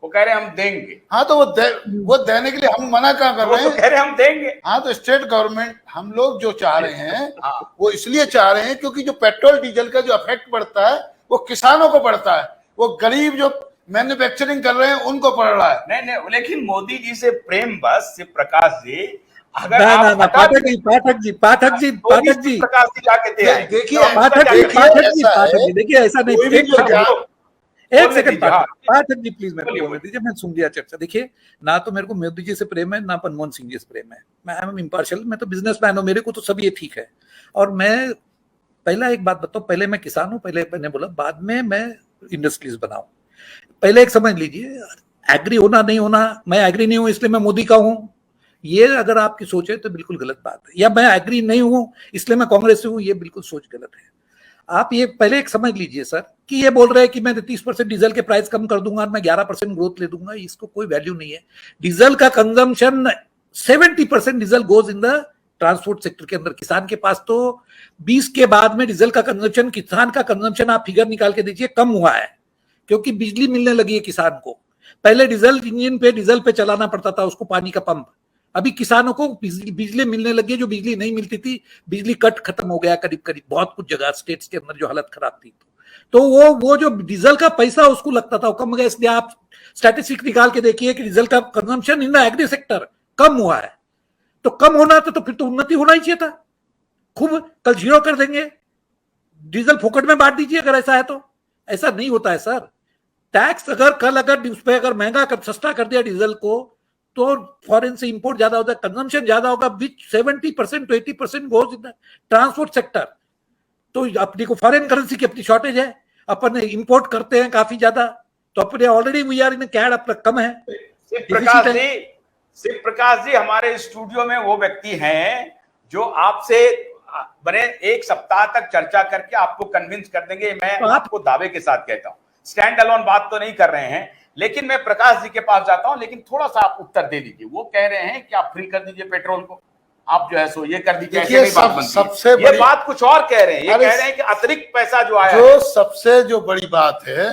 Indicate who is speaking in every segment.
Speaker 1: वो कह रहे हैं हम देंगे।
Speaker 2: हाँ तो वो देने के लिए हम मना कहाँ कर रहे हैं?
Speaker 1: तो कह रहे हैं हम देंगे।
Speaker 2: हाँ तो स्टेट गवर्नमेंट हम लोग जो चाह रहे हैं वो इसलिए चाह रहे हैं क्योंकि जो पेट्रोल डीजल का जो इफेक्ट पड़ता है वो किसानों को पड़ता है, वो गरीब जो मैन्युफैक्चरिंग कर रहे हैं उनको पड़ रहा है।
Speaker 1: नहीं, लेकिन मोदी जी से प्रेम बस से प्रकाश जी, अगर
Speaker 3: ना पाठक जी
Speaker 1: प्रकाश जी जाके दे आए।
Speaker 3: देखिए ऐसा नहीं, एक सेकंड पाठक जी प्लीज मेरे को बोलने दीजिए, मैं सुन लिया चर्चा। देखिए ना तो मेरे को मोदी जी से प्रेम है ना मनमोहन सिंह जी से प्रेम है, मैं आई एम इम्पार्शियल, मैं तो बिजनेसमैन हूँ, मेरे को तो सब ये ठीक है। और मैं पहला एक बात बताऊं, पहले मैं किसान हूं, पहले मैंने बोला, बाद में मैं इंडस्ट्रीज बनाऊं। पहले एक समझ लीजिए, एग्री होना नहीं होना, मैं एग्री नहीं हूं इसलिए मैं मोदी का हूं, ये अगर आपकी सोच है तो बिल्कुल गलत बात है। या मैं एग्री नहीं हूं इसलिए मैं कांग्रेस से हूं, ये बिल्कुल सोच गलत है। आप ये पहले एक समझ लीजिए सर कि ये बोल रहे हैं कि मैं 30% डीजल के प्राइस कम कर दूंगा और मैं 11% ग्रोथ ले दूंगा, इसको कोई वैल्यू नहीं है। डीजल का consumption 70% diesel goes in the transport sector के अंदर। किसान के पास तो 20 के बाद में डीजल का कंजम्पशन, किसान का कंजम्पशन आप फिगर निकाल के दीजिए कम हुआ है, क्योंकि बिजली मिलने लगी है किसान को। पहले डीजल इंजन पे, डीजल पे चलाना पड़ता था उसको, पानी का पंप। अभी किसानों को बिजली मिलने लगी है, जो बिजली नहीं मिलती थी, बिजली कट खत्म हो गया करीब करीब बहुत कुछ जगह स्टेट्स के अंदर जो हालत खराब थी। तो वो जो डीजल का पैसा उसको लगता था वो कम गया, इसलिए आप स्टैटिस्टिक निकाल के देखिए कि डीजल का consumption in the agri sector कम हुआ है। तो कम होना था तो फिर तो उन्नति होना ही चाहिए था। खूब कल 0 कर देंगे, डीजल फोकट में बांट दीजिए अगर ऐसा है तो। ऐसा नहीं होता है सर। टैक्स अगर उस पर अगर महंगा सस्ता कर दिया डीजल को तो फॉरेन से इंपोर्ट ज्यादा होता है, कंजम्पशन ज्यादा होगा, विच 70% to 80% goes in the transport sector. तो अपनी को फॉरेन करेंसी की अपनी शॉर्टेज है, अपन इंपोर्ट करते हैं काफी ज्यादा, तो अपने already we are in CAD अपना कम है।
Speaker 1: शिव प्रकाश जी हमारे स्टूडियो में वो व्यक्ति हैं जो आपसे बने 1 सप्ताह तक चर्चा करके आपको कन्विंस कर देंगे। मैं आपको दावे के साथ कहता हूं, स्टैंड अलोन बात तो नहीं कर रहे हैं, लेकिन मैं प्रकाश जी के पास जाता हूं, लेकिन थोड़ा सा आप उत्तर दे दीजिए। वो कह रहे हैं कि आप फ्री कर दीजिए पेट्रोल को, आप जो है सो ये कर दीजिए।
Speaker 2: सबसे
Speaker 1: ये बात कुछ और कह रहे हैं, ये कह रहे हैं कि अतिरिक्त पैसा जो आया
Speaker 2: जो सबसे जो बड़ी बात है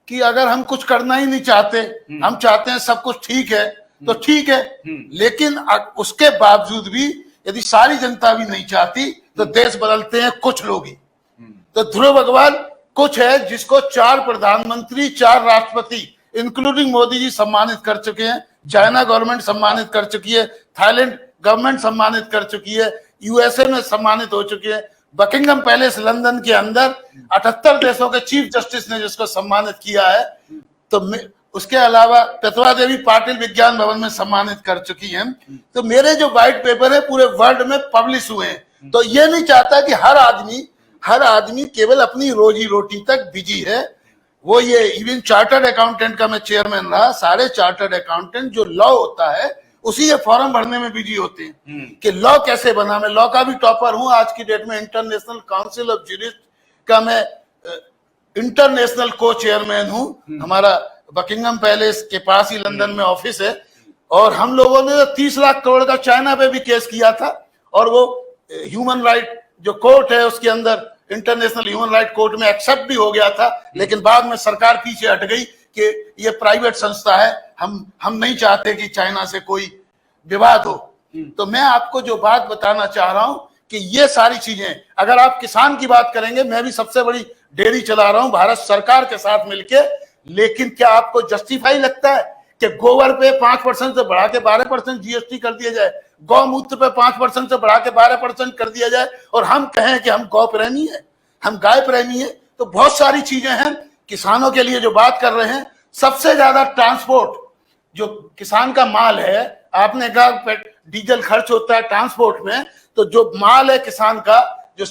Speaker 2: कि अगर हम कुछ करना ही नहीं चाहते, हम चाहते हैं सब कुछ ठीक है तो ठीक है, लेकिन उसके बावजूद भी यदि सारी जनता भी नहीं चाहती तो देश बदलते हैं कुछ लोग ही। तो ध्रुव अग्रवाल कुछ है जिसको 4 प्रधानमंत्री, 4 राष्ट्रपति इंक्लूडिंग मोदी जी सम्मानित कर चुके हैं, चाइना गवर्नमेंट सम्मानित कर चुकी है, थाईलैंड गवर्नमेंट सम्मानित कर चुकी है, यूएसए में सम्मानित हो चुके हैं, बकिंगम पैलेस लंदन के अंदर 78 देशों के चीफ जस्टिस ने जिसको सम्मानित किया है। तो उसके अलावा प्रतिभा देवी पाटिल विज्ञान भवन में सम्मानित कर चुकी हैं। तो मेरे जो व्हाइट पेपर है पूरे वर्ल्ड में पब्लिश हुए हैं। तो ये नहीं चाहता कि हर आदमी केवल अपनी रोजी रोटी तक बिजी है। वो ये इवन चार्टर्ड अकाउंटेंट का मैं चेयरमैन रहा, सारे चार्टर्ड अकाउंटेंट जो लॉ होता है उसी ये फॉर्म भरने में बिजी होते हैं कि लॉ कैसे बना। मैं लॉ का भी टॉपर हूं आज की डेट में, इंटरनेशनल काउंसिल ऑफ जूरिस्ट का मैं इंटरनेशनल को चेयरमैन हूं। हमारा बकिंगम पैलेस के पास ही लंदन में ऑफिस है, और हम लोगों ने 30 लाख करोड़ का चाइना पे भी केस किया था, और वो ह्यूमन राइट जो कोर्ट है उसके अंदर इंटरनेशनल ह्यूमन राइट कोर्ट में एक्सेप्ट भी हो गया था, लेकिन बाद में सरकार पीछे हट गई कि ये प्राइवेट संस्था है, हम नहीं चाहते कि चाइना से कोई विवाद हो। तो मैं आपको जो बात बताना चाह रहा हूं कि ये सारी चीजें, अगर आप किसान की बात करेंगे, मैं भी सबसे बड़ी डेयरी चला रहा हूं भारत सरकार के साथ मिलके, लेकिन क्या आपको जस्टिफाई लगता है कि गोबर पे 5% से बढ़ा के 12% जीएसटी कर दिया जाए, गौमूत्र पे 5% से बढ़ा के 12% कर दिया जाए, और हम कहें कि हम गौ प्रेमी है, हम गाय प्रेमी है? तो बहुत सारी चीजें हैं किसानों के लिए जो बात कर रहे हैं। सबसे ज्यादा ट्रांसपोर्ट जो किसान का माल है, आपने कहा डीजल खर्च होता है ट्रांसपोर्ट में, तो जो माल है किसान का जो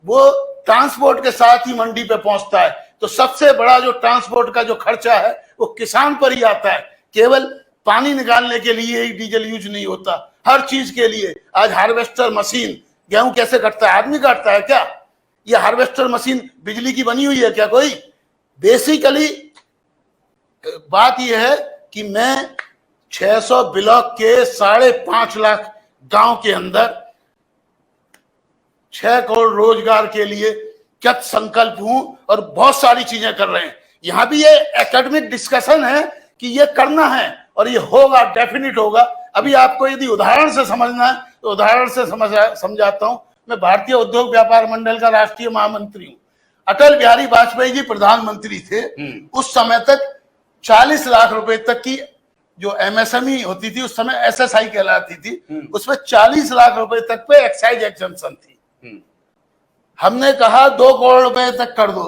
Speaker 2: वो ट्रांसपोर्ट के साथ ही मंडी पे पहुंचता है, तो सबसे बड़ा जो ट्रांसपोर्ट का जो खर्चा है वो किसान पर ही आता है। केवल पानी निकालने के लिए ही डीजल यूज नहीं होता, हर चीज के लिए। आज हार्वेस्टर मशीन, गेहूं कैसे कटता है? आदमी काटता है क्या? ये हार्वेस्टर मशीन बिजली की बनी हुई है क्या कोई? बेसिकली बात यह है कि मैं 600 ब्लॉक के 5.5 लाख गांव के अंदर 6 करोड़ रोजगार के लिए कृत संकल्प हूं, और बहुत सारी चीजें कर रहे हैं। यहां भी ये एकेडमिक डिस्कशन है कि ये करना है और ये होगा, डेफिनेट होगा। अभी आपको यदि उदाहरण से समझना है तो उदाहरण से समझाता हूं। मैं भारतीय उद्योग व्यापार मंडल का राष्ट्रीय महामंत्री हूं। अटल बिहारी वाजपेयी जी प्रधानमंत्री थे, उस समय तक 40 लाख रुपए तक की जो एमएसएमई होती थी, उस समय एसएसआई कहलाती थी, उसमें 40 लाख रुपए तक पे एक्साइज एग्जम्पशन थी। हमने कहा 2 करोड़ रुपए तक कर दो,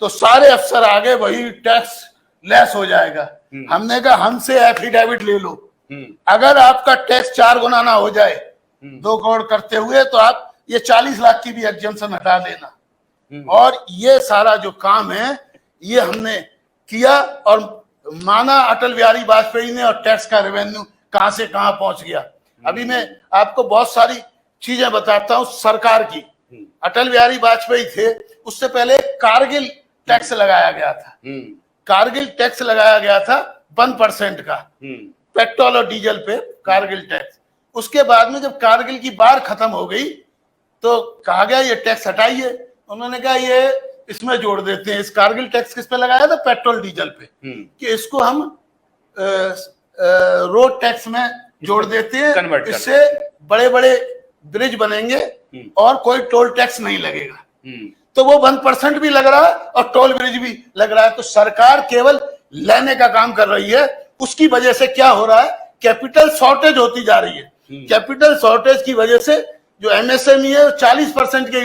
Speaker 2: तो सारे अफसर आगे वही टैक्स लेस हो जाएगा। हमने कहा हमसे एफिडेविट ले लो, अगर आपका टैक्स 4 गुना ना हो जाए 2 करोड़ करते हुए, तो आप ये 40 लाख की भी एग्जम्पशन हटा देना। और ये सारा जो काम है ये हमने किया और माना अटल बिहारी वाजपेयी ने, और टैक्स का रेवेन्यू कहां से कहां पहुंच गया। अभी मैं आपको बहुत सारी चीजें बताता हूं सरकार की। अटल बिहारी वाजपेयी थे, उससे पहले कारगिल टैक्स लगाया गया था। कारगिल टैक्स लगाया गया था 1% का पेट्रोल और डीजल पे कारगिल टैक्स। उसके बाद में जब कारगिल की बार खत्म हो गई तो कहा गया ये टैक्स हटाइए। उन्होंने कहा ये इसमें जोड़ देते हैं। इस कारगिल टैक्स किस पे लगाया था? पेट्रोल डीजल पे, कि इसको हम रोड टैक्स में जोड़ देते हैं, इससे बड़े बड़े ब्रिज बनेंगे और कोई टोल टैक्स नहीं लगेगा। तो वो 1% भी लग रहा है और टोल ब्रिज भी लग रहा है। तो सरकार केवल लेने का काम कर रही है। उसकी वजह से क्या हो रहा है? कैपिटल शॉर्टेज होती जा रही है। कैपिटल शॉर्टेज की वजह से जो एमएसएमई है 40% के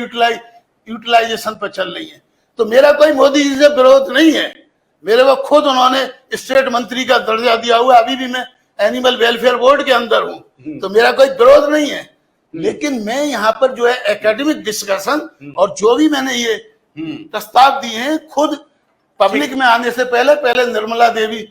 Speaker 2: यूटिलाइजेशन पर चल रही है। तो मेरा कोई मोदी जी से विरोध नहीं है, मेरे को खुद उन्होंने स्टेट मंत्री का दर्जा दिया हुआ, अभी भी मैं एनिमल वेलफेयर बोर्ड के अंदर हूं, तो मेरा कोई विरोध नहीं है। लेकिन मैं यहाँ पर जो है एकेडमिक डिस्कशन और जो भी मैंने ये प्रस्ताव दिए हैं, खुद पब्लिक में आने से पहले निर्मला देवी